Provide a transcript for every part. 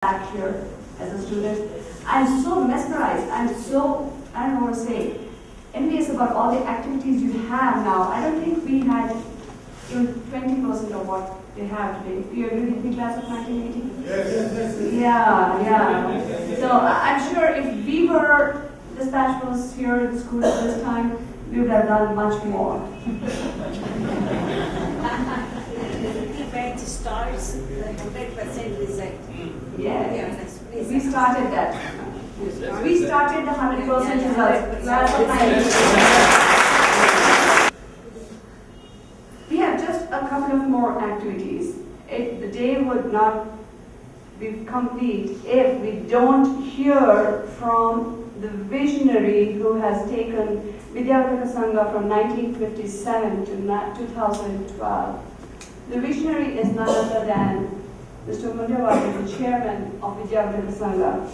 back here as a student. I'm so mesmerized. I'm so, I don't know what to say, envious about all the activities you have now. I don't think we had even 20% of what they have today. Do you agree with the class of 1980? Yes. Yeah. So I'm sure if we were, this batch was here in school at this time, we would have done much more. The batch starts the 100% result. Yeah. We started that. We started the 100% results. Class of 1980. We have just a couple of more activities. The day would not be complete if we don't hear from the visionary who has taken Vidyavardhaka Sangha from 1957 to 2012. The visionary is none other than Mr. Mundewadi, the chairman of Vidyavardhaka Sangha.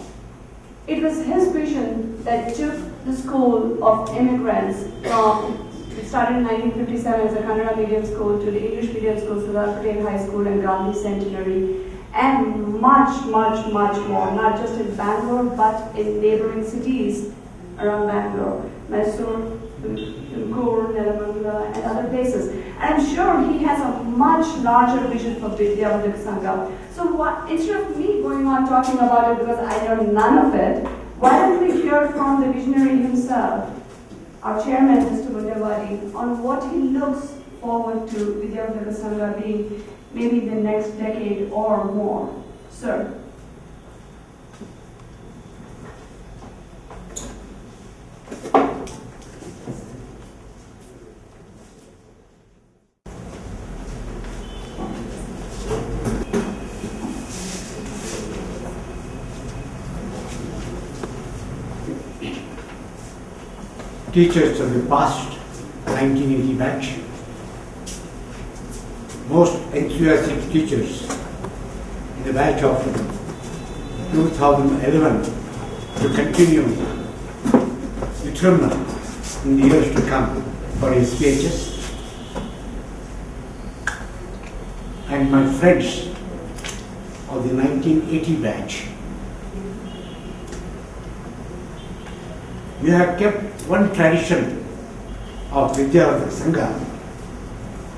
It was his vision that took the school of immigrants from, it started in 1957 as a Kannada medium school, to the English medium school, Sardar Patel High School and Gandhi Centenary, and much more, not just in Bangalore, but in neighboring cities around Bangalore, Mysore, Tumkur, Nelamangala, and other places. And I'm sure he has a much larger vision for Vidyavardhaka Sangha. So instead of me going on talking about it because I know none of it, why don't we hear from the visionary himself, our chairman, Mr. Mundewadi, on what he looks forward to Vidyavardhaka Sangha being maybe the next decade or more. Sir. Teachers of the past 1980 batch, most enthusiastic teachers in the batch of 2011 to continue eternal in the years to come for SPHS, and my friends of the 1980 batch. We have kept one tradition of Vidyavardhaka Sangha,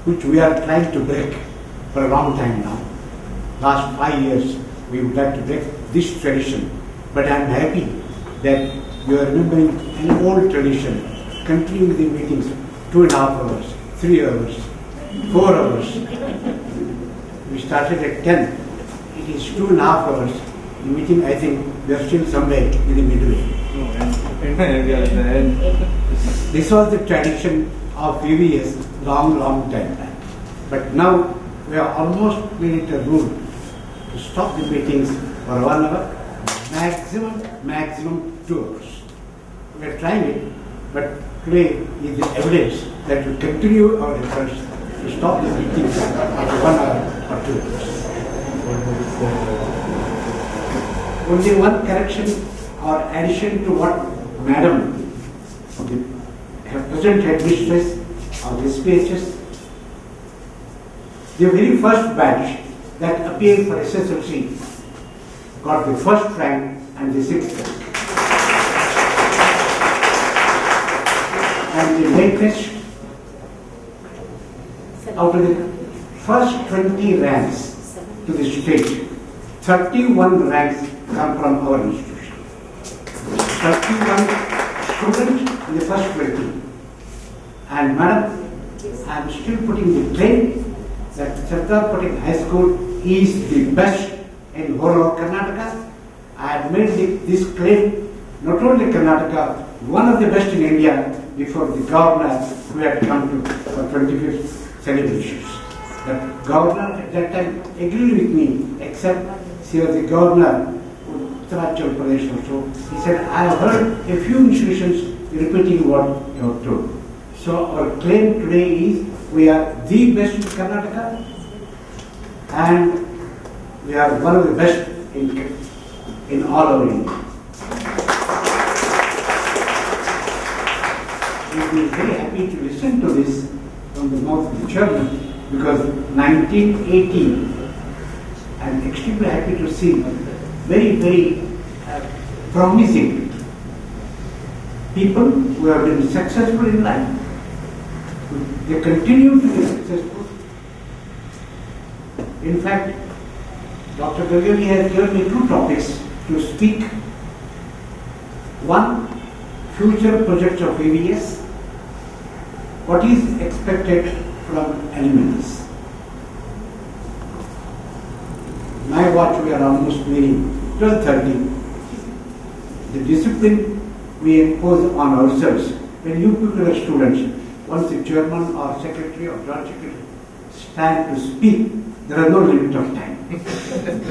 which we are trying to break for a long time now. Last 5 years, we would like to break this tradition. But I am happy that you are remembering an old tradition, continuing the meetings 2.5 hours, 3 hours, 4 hours. We started at 10. It is 2.5 hours. The meeting, I think, we are still somewhere in the midway. This was the tradition of previous long time back. But now we have almost made it a rule to stop the meetings for 1 hour, maximum 2 hours. We are trying it, but today is the evidence that we continue our efforts to stop the meetings after 1 hour or 2 hours. Only one correction or addition to what Madam, the present headmistress of the SPHS, the very first batch that appeared for SSLC got the first rank and the 6th rank. And the latest, out of the first 20 ranks to the state, 31 ranks come from our institution. 31 students in the first 20. And Madam, I am still putting the claim that Sardar Patel High School is the best in whole of Karnataka. I have made this claim not only Karnataka, one of the best in India before the governor who had come to for 25th celebrations. The governor at that time agreed with me, except she was the governor Uttarakhand Pradesh also. He said, I have heard a few institutions repeating what you have told. So our claim today is we are the best in Karnataka and we are one of the best in all over India. We will be very happy to listen to this from the mouth of the chairman because 1980 I'm extremely happy to see very, very promising people who have been successful in life. They continue to be successful. In fact, Dr. Gagari has given me 2 topics to speak. One, future projects of AVS. What is expected from alumni? My watch, we are almost nearing 12:30. The discipline we impose on ourselves. When you people are students, once the chairman or secretary or joint secretary stand to speak, there is no limit of time.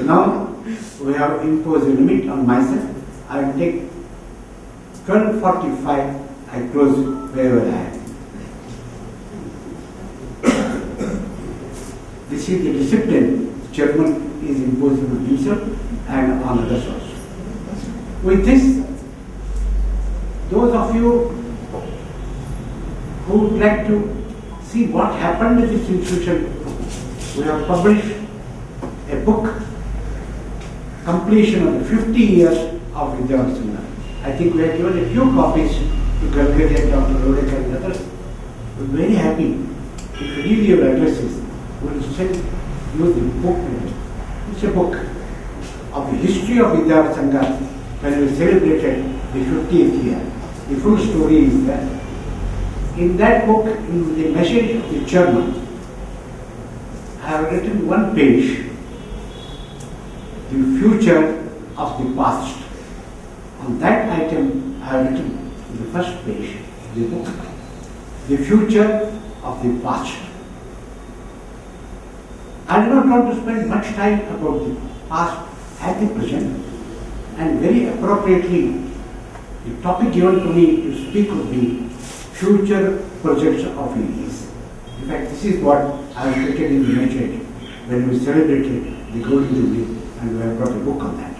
Now we have imposed a limit on myself. I will take 12:45. I close wherever I am. This is the discipline the chairman is imposing on himself and on others also. With this, those of you who would like to see what happened in this institution, we have published a book, completion of the 50 years of Vidyavasana. I think we have given a few copies to Galgari and Dr. Rodekar and others. We are very happy. If you read your addresses, we will send you the book. It's a book of the history of Vidyavasana when we celebrated the 50th year. The full story is there. In that book, in the message of the chairman, I have written one page, the future of the past. On that item, I have written in the first page of the book, the future of the past. I do not want to spend much time about the past and the present, and very appropriately, the topic given to me to speak would be future projects of AVS. In fact, this is what I have written in the message when we celebrated the Golden Jubilee, and we have brought a book on that.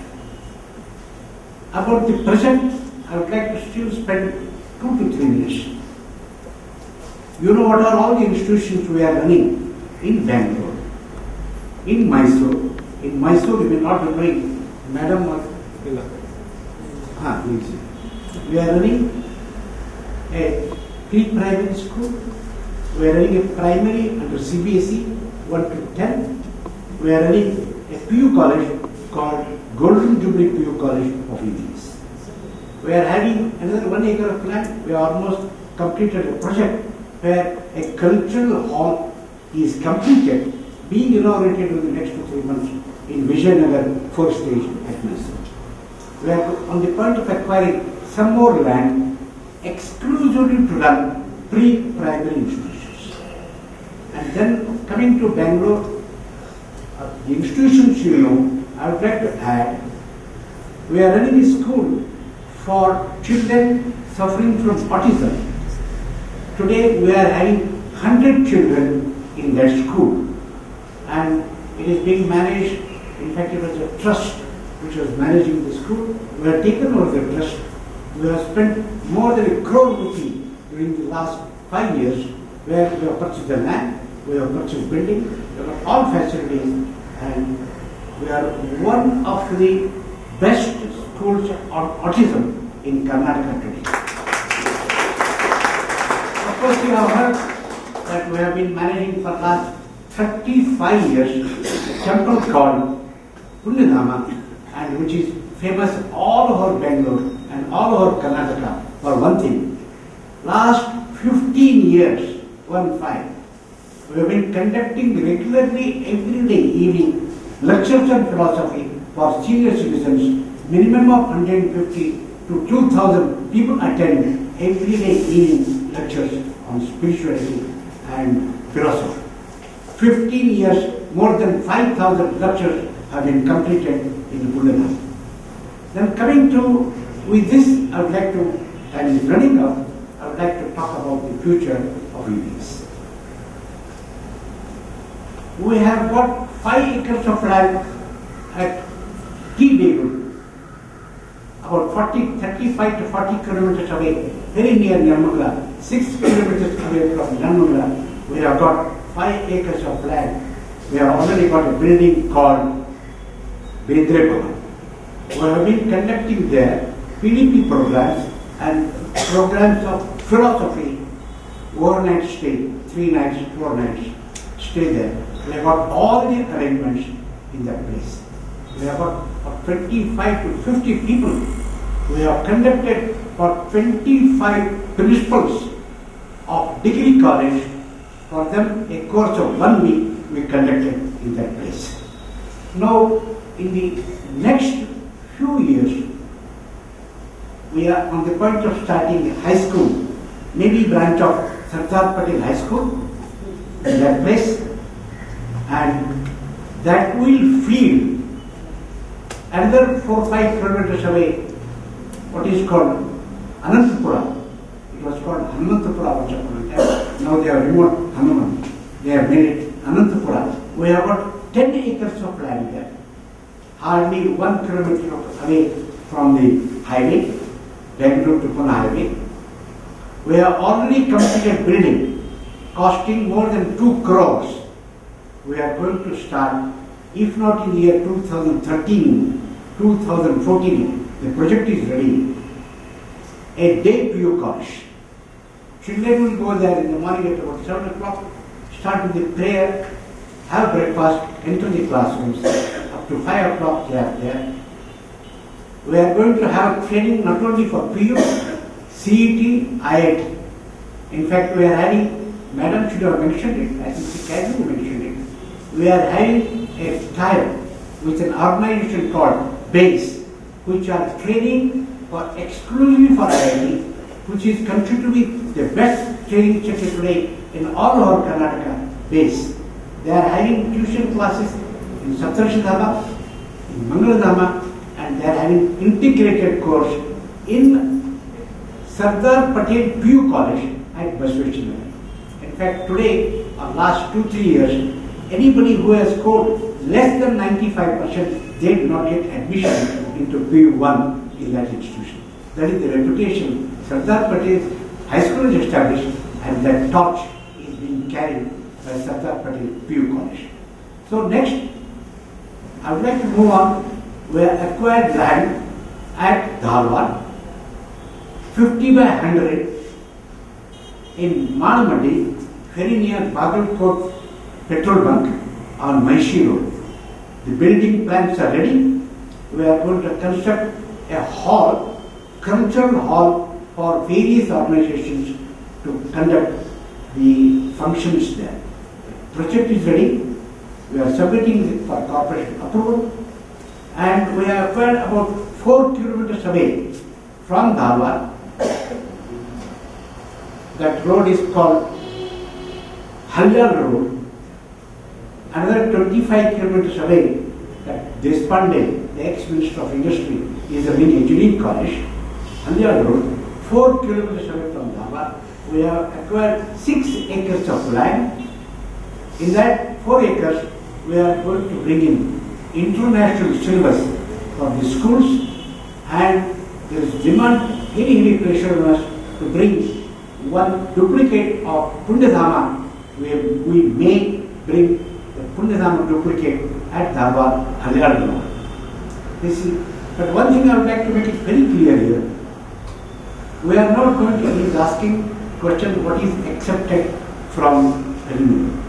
About the present, I would like to still spend 2 to 3 minutes. You know what are all the institutions we are running in Bangalore, in Mysore. In Mysore, you may not be knowing, Madam or please. We are running a pre-primary school. We are running a primary under CBSE 1 to 10. We are running a PU college called Golden Jubilee PU College of AVS. We are having another 1 acre of land. We have almost completed a project where a cultural hall is completed, being inaugurated in the next 2 to 3 months in Vijayanagar 4th stage at Mysore. We are on the point of acquiring some more land exclusively to run pre-primary institutions. And then coming to Bangalore, the institutions you know, I would like to add, we are running a school for children suffering from autism. Today we are having 100 children in that school, and it is being managed. In fact, it was a trust which was managing the school. We have taken over the trust. We have spent more than ₹1 crore during the last 5 years, where we have purchased the land, we have purchased building, we have all facilities, and we are one of the best schools on autism in Karnataka today. Of course, you have heard that we have been managing for the last 35 years a temple called Punyadhama, and which is famous all over Bangalore and all over Karnataka for one thing. Last 15 years, 1-5, we have been conducting regularly every day evening lectures on philosophy for senior citizens. Minimum of 150 to 2,000 people attend every day evening lectures on spirituality and philosophy. 15 years, more than 5,000 lectures have been completed in Alumni. Then coming to, with this, I would like to, and running up, I would like to talk about the future of AVS. We have got 5 acres of land at T-Beagle, about 35 to 40 kilometers away, very near Narmagala, 6 kilometers away from Narmagala. We have got 5 acres of land. We have already got a building called Bedre Bhavan. who have been conducting their PDP programs and programs of philosophy, overnight stay, 3 nights, 4 nights, stay there. We have got all the arrangements in that place. We have got 25 to 50 people. We have conducted for 25 principals of degree college. For them, a course of 1 week we conducted in that place. Now, in the next few years, we are on the point of starting a high school, maybe branch of Sardar Patel High School in that place, and that will feed another 4-5 kilometers away what is called Anantapura. It was called Hanmantapura once upon a time. Now they have removed Hanuman. They have made it Anantapura. We have got 10 acres of land there, hardly 1 kilometer away from the highway, Bangalore to Pune highway. We have already completed building, costing more than 2 crores. We are going to start, if not in the year 2013, 2014, the project is ready. A day PU college. Children will go there in the morning at about 7 o'clock, start with the prayer, have breakfast, enter the classrooms. Up to 5 o'clock they are there. We are going to have training not only for PU, CET, IIT. In fact, we are having, Madam should have mentioned it, I think she casually mentioned it. We are having a trial with an organization called BASE, which are training for exclusively for IIT, which is considered to be the best training center today in all over Karnataka. BASE. They are having tuition classes in Saptarshidhama, in Mangaladhama, and they are having integrated course in Sardar Patel PU College at Basveshwar. In fact, today, or last 2-3 years, anybody who has scored less than 95%, they do not get admission into PU1 in that institution. That is the reputation Sardar Patel High School is established, and that torch is being carried by Sardar Patel PU College. So next, I would like to move on. We have acquired land at Dharwad, 50 by 100 in Mundewadi, very near Bagalkot petrol bunk on Maishi Road. The building plans are ready. We are going to construct a hall, cultural hall for various organizations to conduct the functions there. The project is ready. We are submitting it for corporation approval, and we have acquired about 4 kilometers away from Dharwad. That road is called Halyal Road. Another 25 kilometers away, that Deshpande, the ex-Minister of Industry, is running engineering college. Halyal Road, 4 kilometers away from Dharwad. We have acquired 6 acres of land. In that 4 acres, we are going to bring in international syllabus for the schools, and there is demand, very pressure on us to bring one duplicate of Pundadhama. We may bring the Pundadhama duplicate at Dharwad, Halyal Road. But one thing I would like to make it very clear here. We are not going to be asking question what is accepted from Alumni.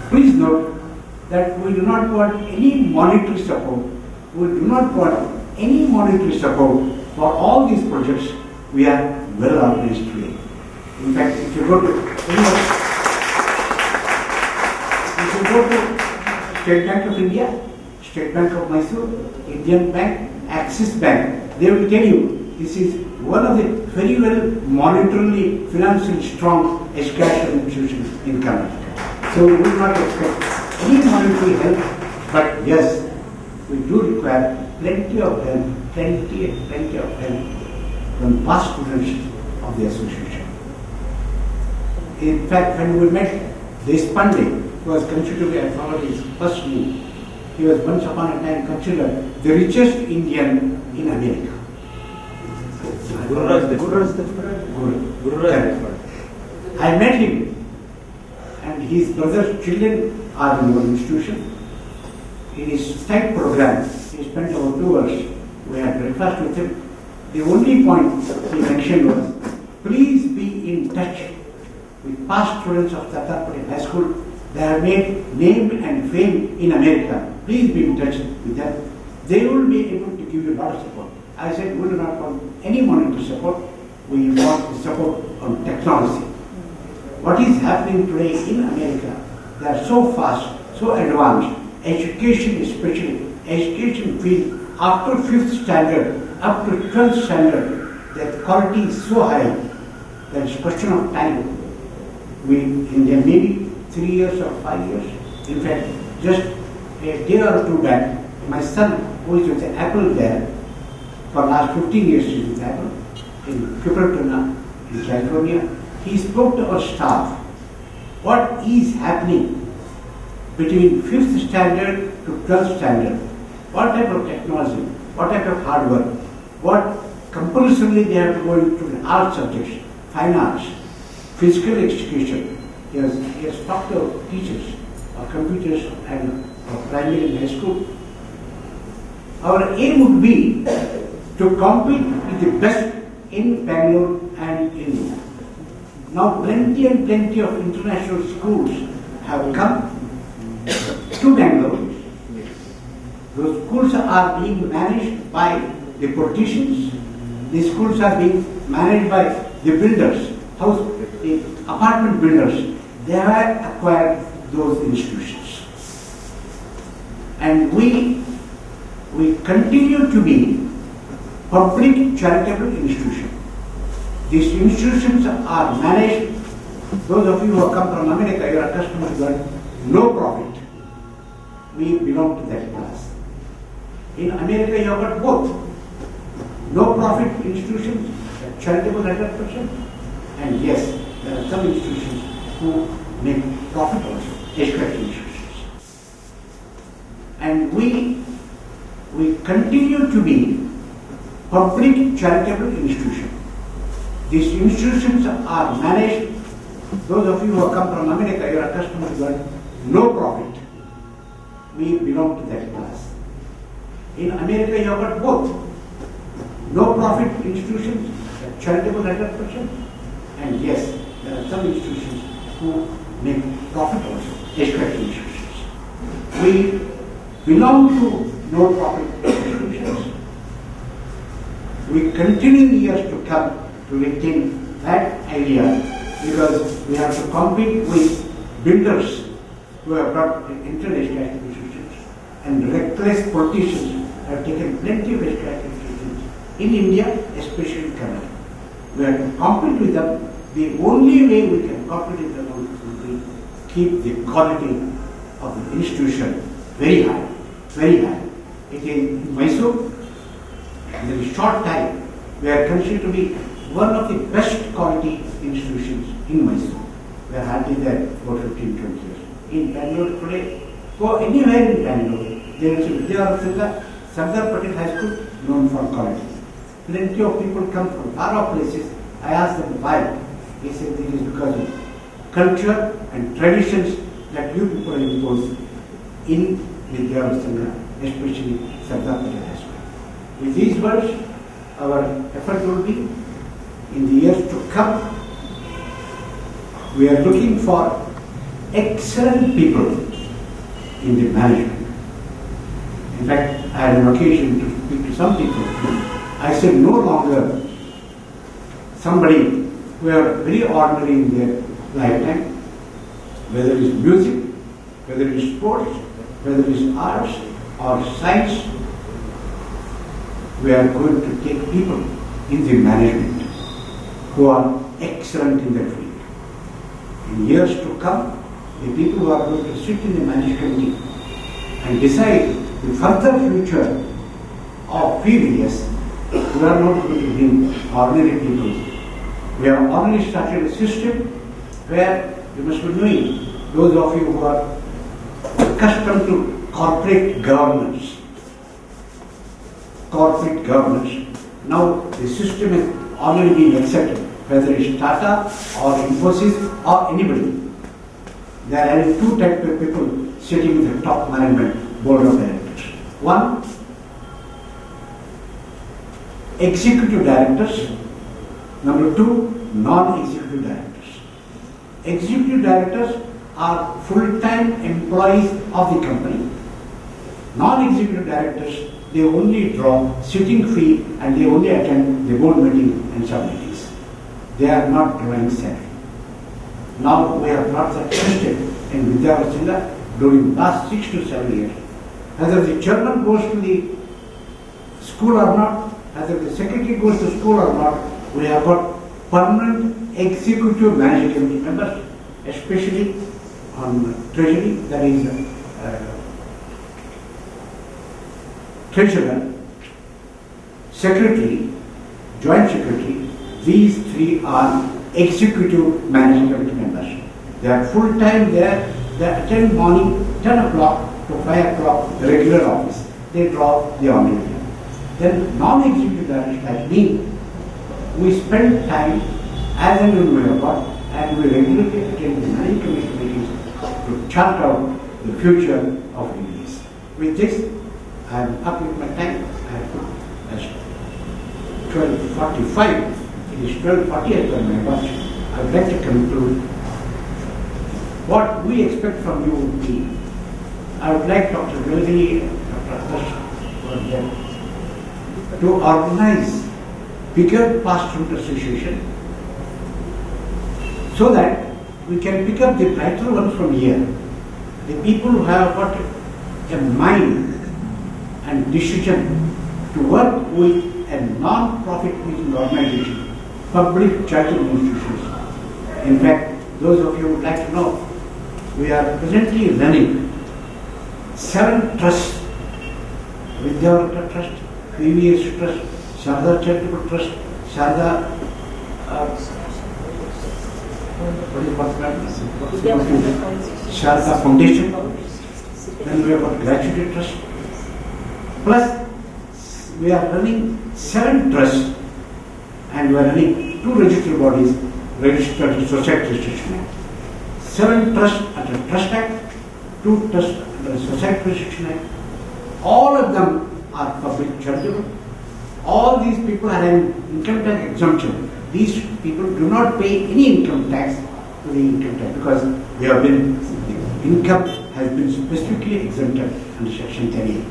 Please note that we do not want any monetary support. We do not want any monetary support for all these projects. We are well organized today. In fact, if you go to State Bank of India, State Bank of Mysore, Indian Bank, Axis Bank, they will tell you this is one of the very well monetarily, financially strong educational institutions in Karnataka. So we do not expect any monetary help, but yes, we do require plenty of help, plenty of help from past students of the association. In fact, when we met Deshpande, who was considered to be authority's first move, he was once upon a time considered the richest Indian in America. I met him, and his brother's children are in our institution. In his state program, We spent about 2 hours. We had breakfast with him. The only point he mentioned was, please be in touch with past students of Sardar Patel High School. They have made name and fame in America. Please be in touch with them. They will be able to give you a lot of support. I said, we do not want any monetary support. We want the support on technology. What is happening today in America, they are so fast, so advanced. Education, especially education field, after 5th standard, up to 12th standard, the quality is so high that it's a question of time. In there maybe 3 years or 5 years. In fact, just a day or two back, my son, who is with Apple there, for last 15 years he's with Apple, in Cupertino, in California, he spoke to our staff. What is happening between 5th standard to 12th standard? What type of technology? What type of hardware? What compulsorily they have to go into the art subjects, fine arts, physical education. He has talked to teachers of computers and of primary and high school. Our aim would be to compete with the best in Bangalore and in. Now plenty and plenty of international schools have come to Bangalore. Those schools are being managed by the politicians. These schools are being managed by the builders, the apartment builders. They have acquired those institutions. And we continue to be public charitable institutions. These institutions are managed. Those of you who have come from America, you are accustomed to that no profit. We belong to that class. In America, you have got both. No profit institutions, charitable 100%, and yes, there are some institutions who make profit also, educational institutions. And we continue to be public charitable institutions. These institutions are managed. Those of you who have come from America, you are accustomed to that no profit. We belong to that class. In America, you have got both. No profit institutions, charitable 100%, and yes, there are some institutions who make profit also, educational institutions. We belong to no profit institutions. We continue in years to come to retain that idea, because we have to compete with builders who have brought international institutions, and reckless politicians have taken plenty of educational institutions in India, especially in Canada. We have to compete with them. The only way we can compete with them will be keep the quality of the institution very high, very high. It is in Mysore, in a short time, we are considered to be one of the best quality institutions in Mysore. We are hardly there for 15, 20 years. In Bangalore today, go anywhere in Bangalore, there is a Sardar Patel High School known for quality. Plenty of people come from far off places. I asked them why. He said it is because of culture and traditions that you people impose in Vidyavasanga, especially Sardar Patel High School. With these words, our effort will be in the years to come. We are looking for excellent people in the management. In fact, I had an occasion to speak to some people. I said no longer somebody who are very ordinary in their lifetime, whether it is music, whether it is sports, whether it is arts or science. We are going to take people in the management who are excellent in that field. In years to come, the people who are going to sit in the management committee and decide the further future of PVS, we are not going to bring ordinary people. We have already started a system where you must be knowing, those of you who are accustomed to corporate governance. Now the system has already been accepted, whether it's Tata or Infosys or anybody. There are two types of people sitting in the top management board of directors. One executive directors. Number 2, non-executive directors. Executive directors are full-time employees of the company. Non-executive directors, they only draw sitting fee and they only attend the board meeting and sub meetings. They are not drawing salary. Now we have brought that system in Vidyavasila during the last 6 to 7 years. Whether the chairman goes to the school or not, whether the secretary goes to school or not, we have got permanent executive management members, especially on treasury, that is treasurer, secretary, joint secretary. These 3 are executive management members. They are full time there. They attend morning 10 o'clock to 5 o'clock the regular office. They draw the audit. Then non-executive directors like me, we spend time as and when we have got, and we regularly attend the managing commission meetings to chart out the future of ABS. With this, I am up with my time. I have put as 12:45. It is 12:40 as per my watch. I would like to conclude. What we expect from you would be, I would like Dr. Velgi and Dr. Adarsh to organize bigger past student association so that we can pick up the brighter ones from here. The people who have got a mind and decision to work with a non-profit organization, public charitable institutions. In fact, those of you who would like to know, we are presently running 7 trusts: Vidyavasila Trust, PVS Trust, Sharda Charitable Trust, Sharda Sharda Foundation. Then we have got Gratuity Trust. Plus, we are running 7 trusts, and we are running 2 registered bodies registered in Society Restriction Act. 7 trusts under Trust Act, 2 trusts under Society Restriction Act. All of them are public charitable. All these people are having income tax exemption. These people do not pay any income tax to the income tax because the income has been specifically exempted under Section 38.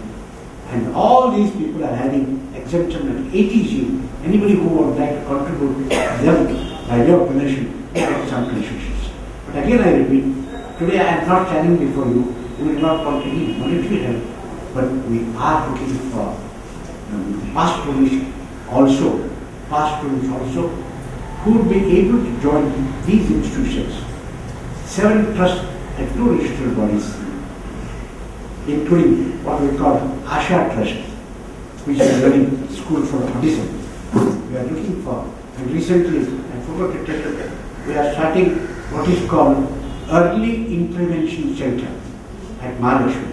And all these people are having exemption at ATC. Anybody who would like to contribute them by way of donation, get some concessions. But again I repeat, today I am not standing before you. We do not want any monetary help, but we are looking for past students also, who would be able to join these institutions. 7 trusts and 2 registered bodies, including what we call Asha Trust, which is running school for autism. We are looking for, and recently, I forgot to tell you, we are starting what is called Early Intervention Center at Maharashtra.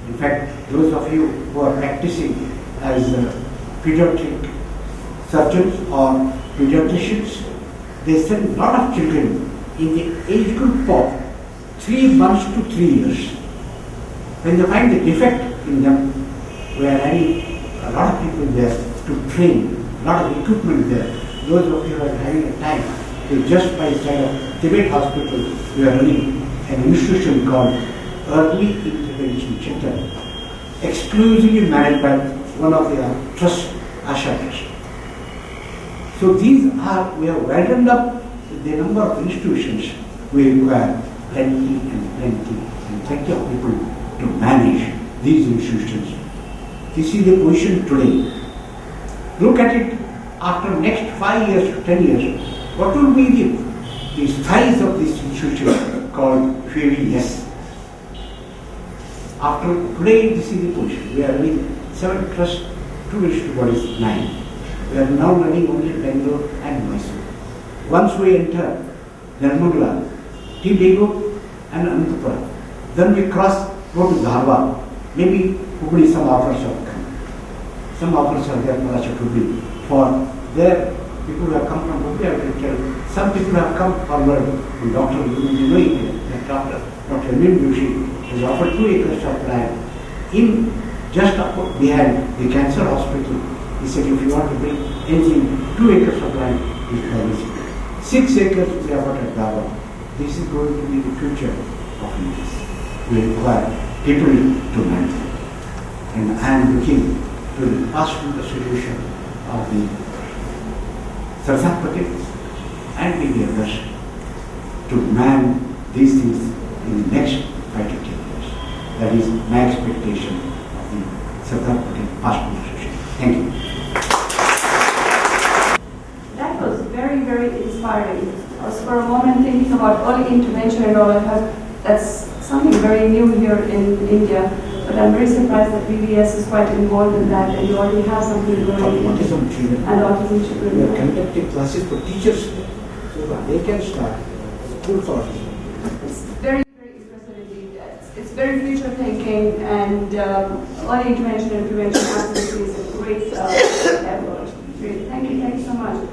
In fact, those of you who are practicing as pediatric surgeons or pediatricians, they send a lot of children in the age group of 3 months to 3 years. When they find the defect in them, we are having a lot of people there to train, a lot of equipment there. Those of you who are having a time, just by side of Tibet Hospital, we are running an institution called Early Intervention Center, exclusively managed by one of the trust, Asha Trust. So these are, we have widened up the number of institutions. We require plenty and plenty of people to manage these institutions. This is the position today. Look at it after next 5 years to 10 years. What will be the size of this institution called PVS? After today, this is the position. We are running 7 trusts, 2 registered bodies, 9. We are now running only Bangalore and Mysore. Once we enter Nirmala, Tidigo and Anantapura, then we cross, go to Dharwad. Maybe Hubli, some offers have come. Some offers are there for Hubli. For there, people who have come from Hubli, I will tell you. Some people have come forward to Dr. Dr. Emil Joshi has offered 2 acres of land in just behind the cancer hospital. He said, if you want to build anything, 2 acres of land is permissible. 6 acres we have got at Dava. This is going to be the future of India. We require people to manage. And I am looking to the possible solution of the Sardar Patel and the others to man these things in the next 5 to 10 years. That is my expectation of the Sardar Patel possible solution. Thank you. That was very, very inspiring. I was for a moment thinking about early intervention and all. I thought that's something very new here in India. But I'm very surprised that BVS is quite involved in that, and you already have something going on. Autism children. And autism children. We are conducting classes for teachers so that they can start school for autism. It's very, very impressive indeed. It's very future thinking, and early intervention and prevention absolutely is a great effort. Great. Thank you so much.